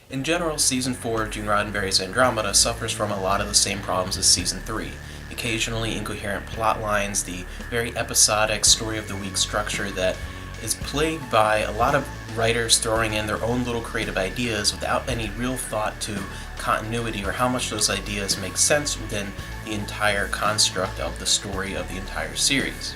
In general, Season 4 of Gene Roddenberry's Andromeda suffers from a lot of the same problems as Season 3. Occasionally incoherent plot lines, the very episodic story of the week structure that is plagued by a lot of writers throwing in their own little creative ideas without any real thought to continuity or how much those ideas make sense within the entire construct of the story of the entire series.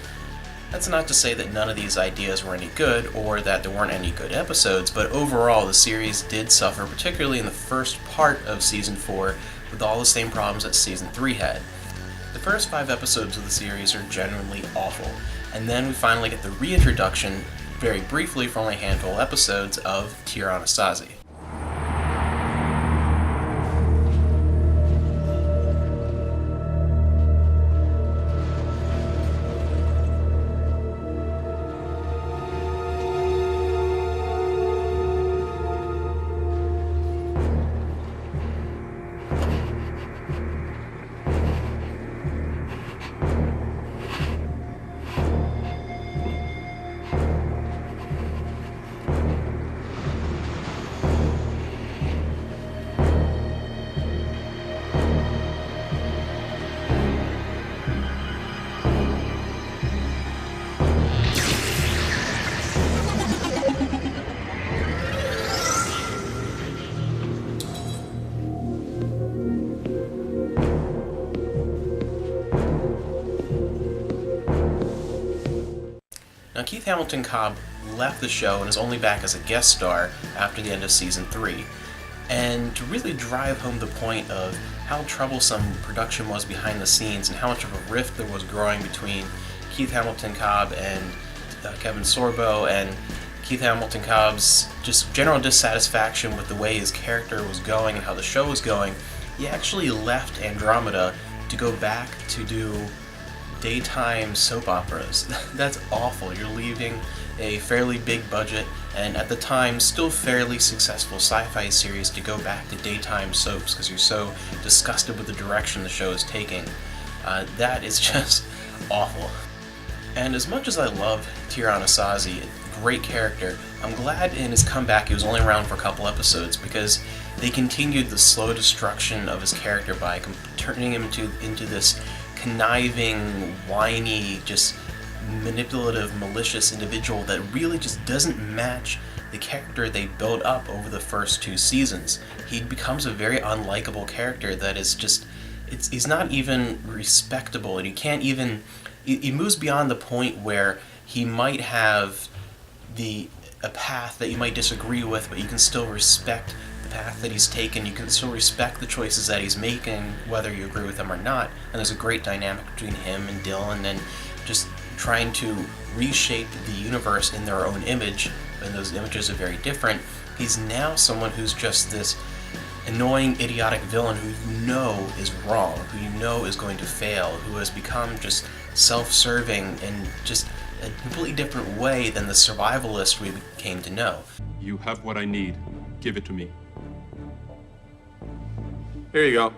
That's not to say that none of these ideas were any good or that there weren't any good episodes, but overall the series did suffer, particularly in the first part of Season 4, with all the same problems that Season 3 had. The first 5 episodes of the series are genuinely awful, and then we finally get the reintroduction, very briefly for only a handful of episodes, of Tir Anasazi. Now, Keith Hamilton Cobb left the show and is only back as a guest star after the end of Season 3. And to really drive home the point of how troublesome production was behind the scenes and how much of a rift there was growing between Keith Hamilton Cobb and Kevin Sorbo, and Keith Hamilton Cobb's just general dissatisfaction with the way his character was going and how the show was going, he actually left Andromeda to go back to do daytime soap operas. That's awful. You're leaving a fairly big budget and at the time still fairly successful sci-fi series to go back to daytime soaps because you're so disgusted with the direction the show is taking. That is just awful. And as much as I love Tir Anasazi, great character, I'm glad in his comeback he was only around for a couple episodes because they continued the slow destruction of his character by turning him into this conniving, whiny, just manipulative, malicious individual that really just doesn't match the character they built up over the first 2 seasons. He becomes a very unlikable character that is just, he's not even respectable, and he moves beyond the point where he might have a path that you might disagree with, but you can still respect the path that he's taken. You can still respect the choices that he's making, whether you agree with them or not. And there's a great dynamic between him and Dylan, and just trying to reshape the universe in their own image, and those images are very different. He's now someone who's just this annoying, idiotic villain who you know is wrong, who you know is going to fail, who has become just self-serving in just a completely different way than the survivalist we came to know. You have what I need. Give it to me. Here you go.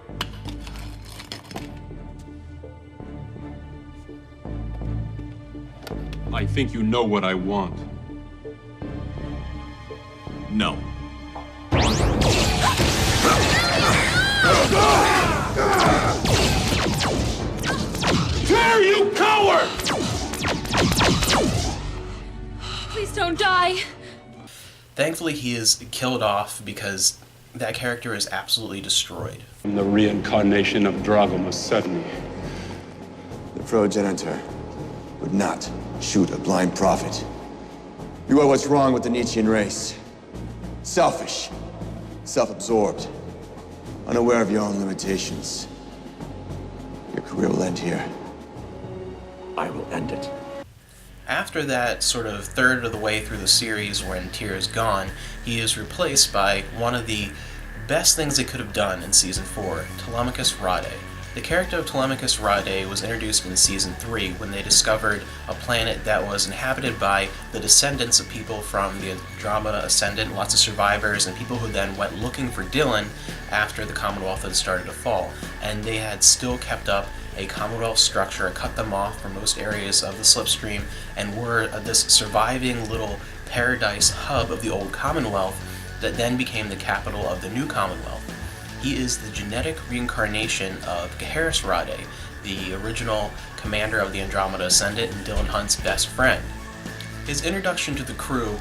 I think you know what I want. No. Here, you coward! Please don't die. Thankfully, he is killed off because that character is absolutely destroyed. I'm the reincarnation of Drago Masevni. The progenitor would not shoot a blind prophet. You are what's wrong with the Nietzschean race. Selfish, self-absorbed, unaware of your own limitations. Your career will end here. I will end it. After that sort of third of the way through the series when Tyr is gone, he is replaced by one of the best things they could have done in Season 4, Telemachus Rhade. The character of Telemachus Rhade was introduced in Season 3 when they discovered a planet that was inhabited by the descendants of people from the Andromeda Ascendant, lots of survivors, and people who then went looking for Dylan after the Commonwealth had started to fall. And they had still kept up a Commonwealth structure, cut them off from most areas of the slipstream, and were this surviving little paradise hub of the old Commonwealth that then became the capital of the new Commonwealth. He is the genetic reincarnation of Geharris, the original commander of the Andromeda Ascendant and Dylan Hunt's best friend. His introduction to the crew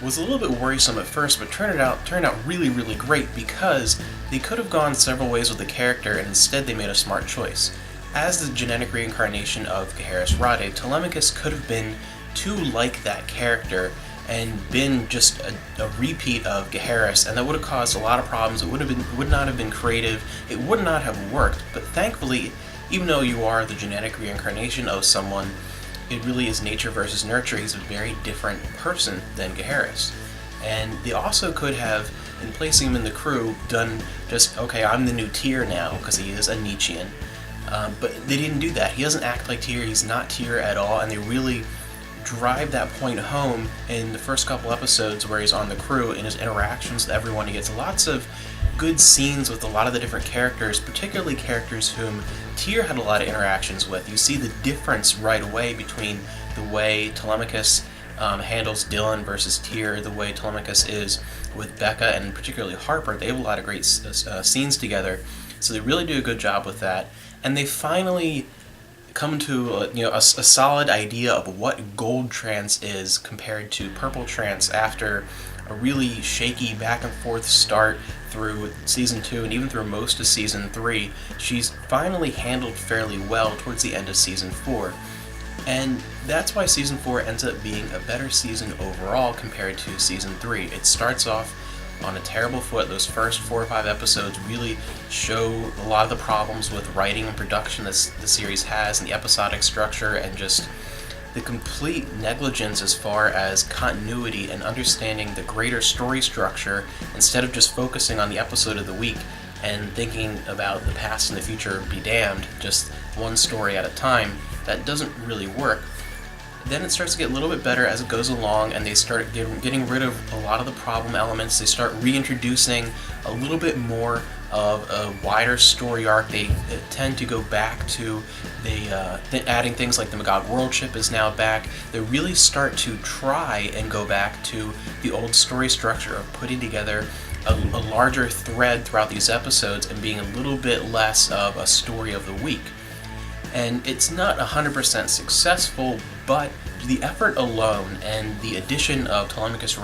was a little bit worrisome at first, but turned out really, really great because they could have gone several ways with the character, and instead they made a smart choice. As the genetic reincarnation of Geharris, Telemachus could have been too like that character and been just a repeat of Geharris, and that would have caused a lot of problems. It would not have been creative. It would not have worked. But thankfully, even though you are the genetic reincarnation of someone, it really is nature versus nurture. He's a very different person than Geharris. And they also could have, in placing him in the crew, done just, okay, I'm the new Tyr now, because he is a Nietzschean. But they didn't do that. He doesn't act like Tyr, he's not Tyr at all, and they really drive that point home in the first couple episodes where he's on the crew in his interactions with everyone. He gets lots of good scenes with a lot of the different characters, particularly characters whom Tyr had a lot of interactions with. You see the difference right away between the way Telemachus handles Dylan versus Tyr, the way Telemachus is with Becca, and particularly Harper. They have a lot of great scenes together, so they really do a good job with that. And they finally come to a solid idea of what gold trance is compared to purple trance after a really shaky back and forth start through season 2 and even through most of season 3. She's finally handled fairly well towards the end of season 4. And that's why season 4 ends up being a better season overall compared to season 3. It starts off on a terrible foot. Those first 4 or 5 episodes really show a lot of the problems with writing and production that the series has, and the episodic structure, and just the complete negligence as far as continuity and understanding the greater story structure instead of just focusing on the episode of the week and thinking about the past and the future be damned, just one story at a time. That doesn't really work. Then it starts to get a little bit better as it goes along, and they start getting rid of a lot of the problem elements. They start reintroducing a little bit more of a wider story arc. They tend to go back to adding things like the Magog World Ship is now back. They really start to try and go back to the old story structure of putting together a larger thread throughout these episodes and being a little bit less of a story of the week. And it's not 100% successful, but the effort alone and the addition of Telemachus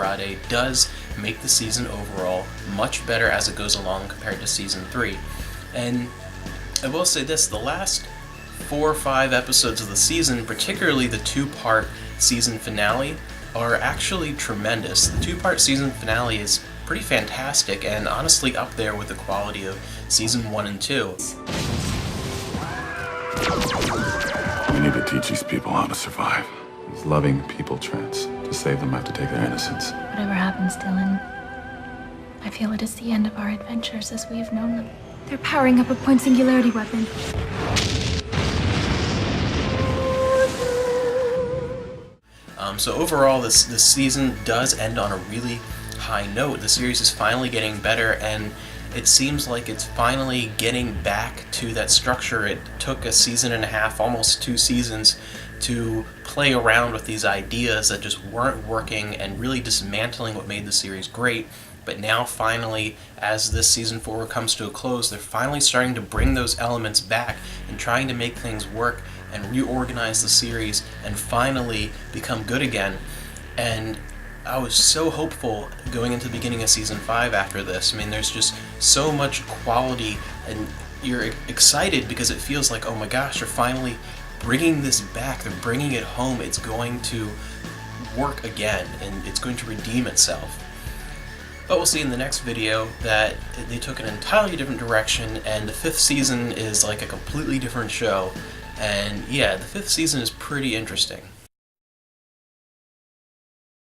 does make the season overall much better as it goes along compared to season 3. And I will say this, the last 4 or 5 episodes of the season, particularly the 2-part season finale, are actually tremendous. The 2-part season finale is pretty fantastic and honestly up there with the quality of season 1 and 2. We need to teach these people how to survive. These loving people trance. To save them, I have to take their innocence. Whatever happens, Dylan, I feel it is the end of our adventures as we have known them. They're powering up a point singularity weapon. So overall, this season does end on a really high note. The series is finally getting better, and it seems like it's finally getting back to that structure. It took a season and a half, almost 2 seasons, to play around with these ideas that just weren't working and really dismantling what made the series great. But now finally, as this season 4 comes to a close, they're finally starting to bring those elements back and trying to make things work and reorganize the series and finally become good again. And I was so hopeful going into the beginning of season 5 after this. I mean, there's just so much quality, and you're excited because it feels like, oh my gosh, they're finally bringing this back. They're bringing it home. It's going to work again, and it's going to redeem itself. But we'll see in the next video that they took an entirely different direction, and the 5th season is like a completely different show. And yeah, the 5th season is pretty interesting.